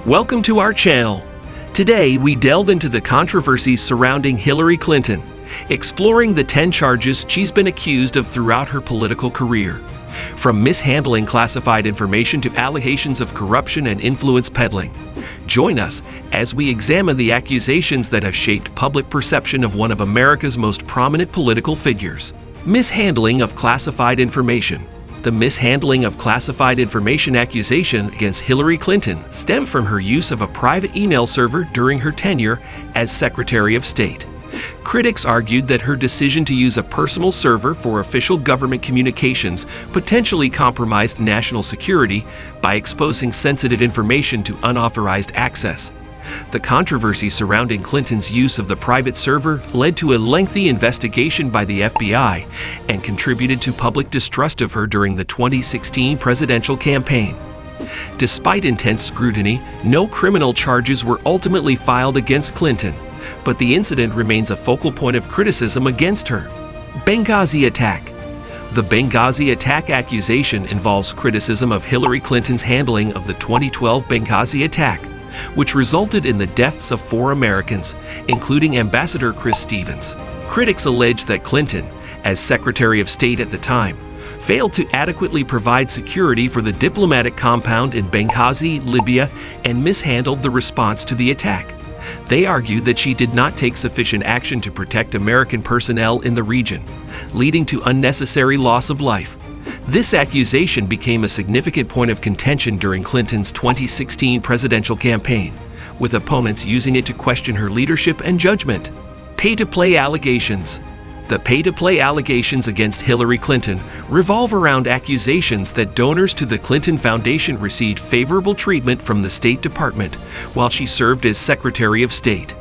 Welcome to our channel. Today, we delve into the controversies surrounding Hillary Clinton, exploring the 10 charges she's been accused of throughout her political career. From mishandling classified information to allegations of corruption and influence peddling. Join us as we examine the accusations that have shaped public perception of one of America's most prominent political figures. Mishandling of classified information. The mishandling of classified information accusation against Hillary Clinton stemmed from her use of a private email server during her tenure as Secretary of State. Critics argued that her decision to use a personal server for official government communications potentially compromised national security by exposing sensitive information to unauthorized access. The controversy surrounding Clinton's use of the private server led to a lengthy investigation by the FBI and contributed to public distrust of her during the 2016 presidential campaign. Despite intense scrutiny, no criminal charges were ultimately filed against Clinton, but the incident remains a focal point of criticism against her. Benghazi attack. The Benghazi attack accusation involves criticism of Hillary Clinton's handling of the 2012 Benghazi attack, which resulted in the deaths of 4 Americans, including Ambassador Chris Stevens. Critics allege that Clinton, as Secretary of State at the time, failed to adequately provide security for the diplomatic compound in Benghazi, Libya, and mishandled the response to the attack. They argue that she did not take sufficient action to protect American personnel in the region, leading to unnecessary loss of life. This accusation became a significant point of contention during Clinton's 2016 presidential campaign, with opponents using it to question her leadership and judgment. Pay-to-play allegations. The pay-to-play allegations against Hillary Clinton revolve around accusations that donors to the Clinton Foundation received favorable treatment from the State Department while she served as Secretary of State.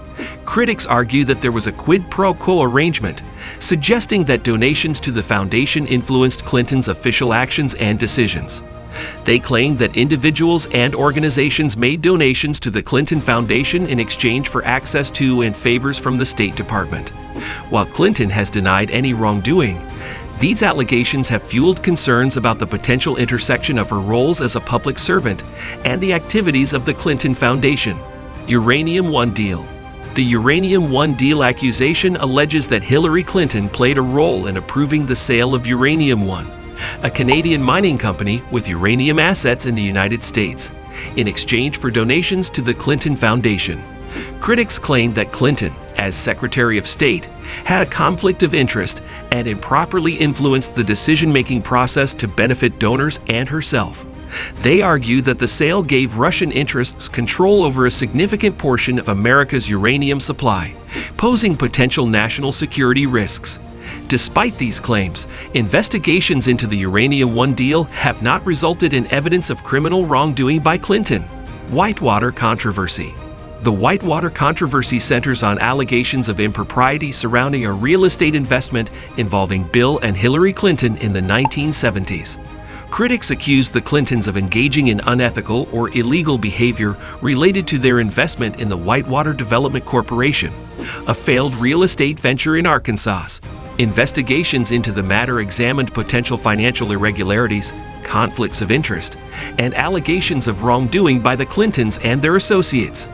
Critics argue that there was a quid pro quo arrangement, suggesting that donations to the foundation influenced Clinton's official actions and decisions. They claim that individuals and organizations made donations to the Clinton Foundation in exchange for access to and favors from the State Department. While Clinton has denied any wrongdoing, these allegations have fueled concerns about the potential intersection of her roles as a public servant and the activities of the Clinton Foundation. Uranium One deal. The Uranium One deal accusation alleges that Hillary Clinton played a role in approving the sale of Uranium One, a Canadian mining company with uranium assets in the United States, in exchange for donations to the Clinton Foundation. Critics claim that Clinton, as Secretary of State, had a conflict of interest and improperly influenced the decision-making process to benefit donors and herself. They argue that the sale gave Russian interests control over a significant portion of America's uranium supply, posing potential national security risks. Despite these claims, investigations into the Uranium One deal have not resulted in evidence of criminal wrongdoing by Clinton. Whitewater controversy. The Whitewater controversy centers on allegations of impropriety surrounding a real estate investment involving Bill and Hillary Clinton in the 1970s. Critics accuse the Clintons of engaging in unethical or illegal behavior related to their investment in the Whitewater Development Corporation, a failed real estate venture in Arkansas. Investigations into the matter examined potential financial irregularities, conflicts of interest, and allegations of wrongdoing by the Clintons and their associates.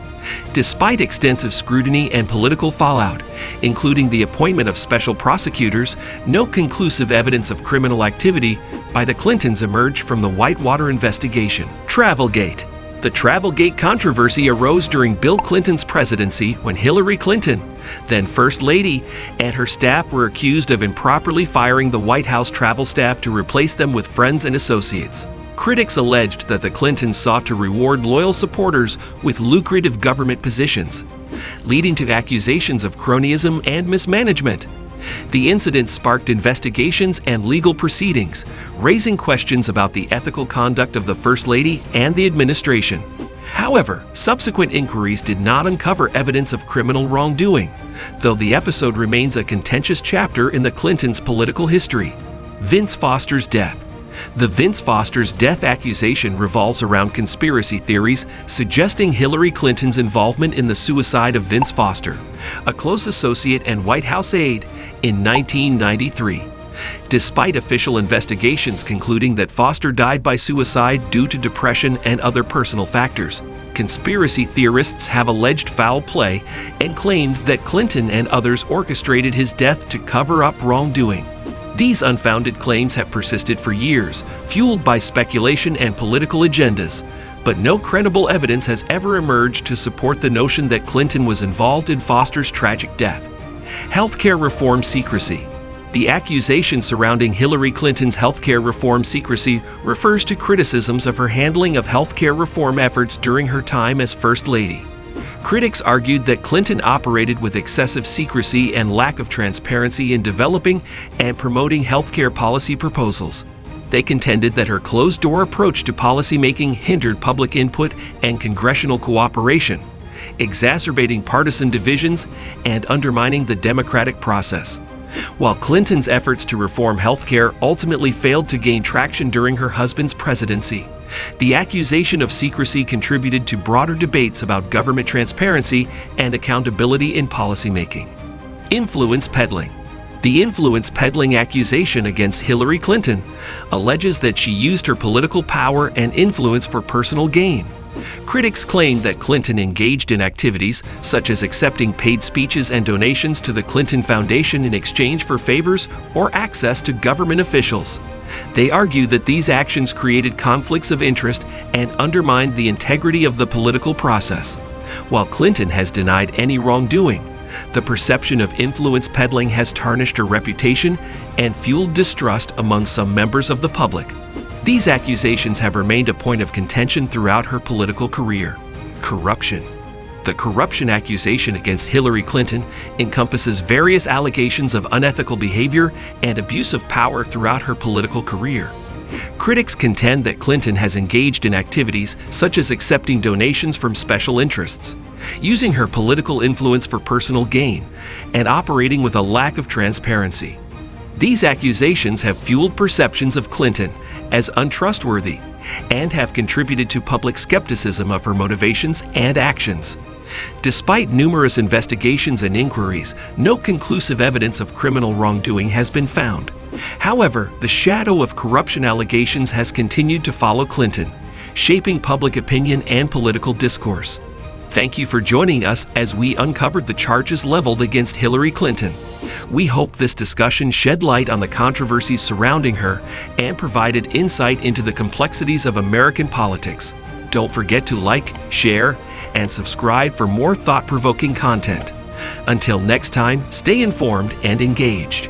Despite extensive scrutiny and political fallout, including the appointment of special prosecutors, no conclusive evidence of criminal activity by the Clintons emerged from the Whitewater investigation. Travelgate. The Travelgate controversy arose during Bill Clinton's presidency when Hillary Clinton, then First Lady, and her staff were accused of improperly firing the White House travel staff to replace them with friends and associates. Critics alleged that the Clintons sought to reward loyal supporters with lucrative government positions, leading to accusations of cronyism and mismanagement. The incident sparked investigations and legal proceedings, raising questions about the ethical conduct of the First Lady and the administration. However, subsequent inquiries did not uncover evidence of criminal wrongdoing, though the episode remains a contentious chapter in the Clintons' political history. Vince Foster's death. The Vince Foster's death accusation revolves around conspiracy theories suggesting Hillary Clinton's involvement in the suicide of Vince Foster, a close associate and White House aide, in 1993. Despite official investigations concluding that Foster died by suicide due to depression and other personal factors, Conspiracy theorists have alleged foul play and claimed that Clinton and others orchestrated his death to cover up wrongdoing. These unfounded claims have persisted for years, fueled by speculation and political agendas, but no credible evidence has ever emerged to support the notion that Clinton was involved in Foster's tragic death. Healthcare reform secrecy. The accusation surrounding Hillary Clinton's healthcare reform secrecy refers to criticisms of her handling of healthcare reform efforts during her time as First Lady. Critics argued that Clinton operated with excessive secrecy and lack of transparency in developing and promoting healthcare policy proposals. They contended that her closed-door approach to policymaking hindered public input and congressional cooperation, exacerbating partisan divisions and undermining the democratic process. While Clinton's efforts to reform healthcare ultimately failed to gain traction during her husband's presidency, the accusation of secrecy contributed to broader debates about government transparency and accountability in policymaking. Influence peddling. The influence peddling accusation against Hillary Clinton alleges that she used her political power and influence for personal gain. Critics claim that Clinton engaged in activities such as accepting paid speeches and donations to the Clinton Foundation in exchange for favors or access to government officials. They argue that these actions created conflicts of interest and undermined the integrity of the political process. While Clinton has denied any wrongdoing, the perception of influence peddling has tarnished her reputation and fueled distrust among some members of the public. These accusations have remained a point of contention throughout her political career. Corruption. The corruption accusation against Hillary Clinton encompasses various allegations of unethical behavior and abuse of power throughout her political career. Critics contend that Clinton has engaged in activities such as accepting donations from special interests, using her political influence for personal gain, and operating with a lack of transparency. These accusations have fueled perceptions of Clinton as untrustworthy and have contributed to public skepticism of her motivations and actions. Despite numerous investigations and inquiries, no conclusive evidence of criminal wrongdoing has been found. However, the shadow of corruption allegations has continued to follow Clinton, shaping public opinion and political discourse. Thank you for joining us as we uncovered the charges leveled against Hillary Clinton. We hope this discussion shed light on the controversies surrounding her and provided insight into the complexities of American politics. Don't forget to like, share, and subscribe for more thought-provoking content. Until next time, stay informed and engaged.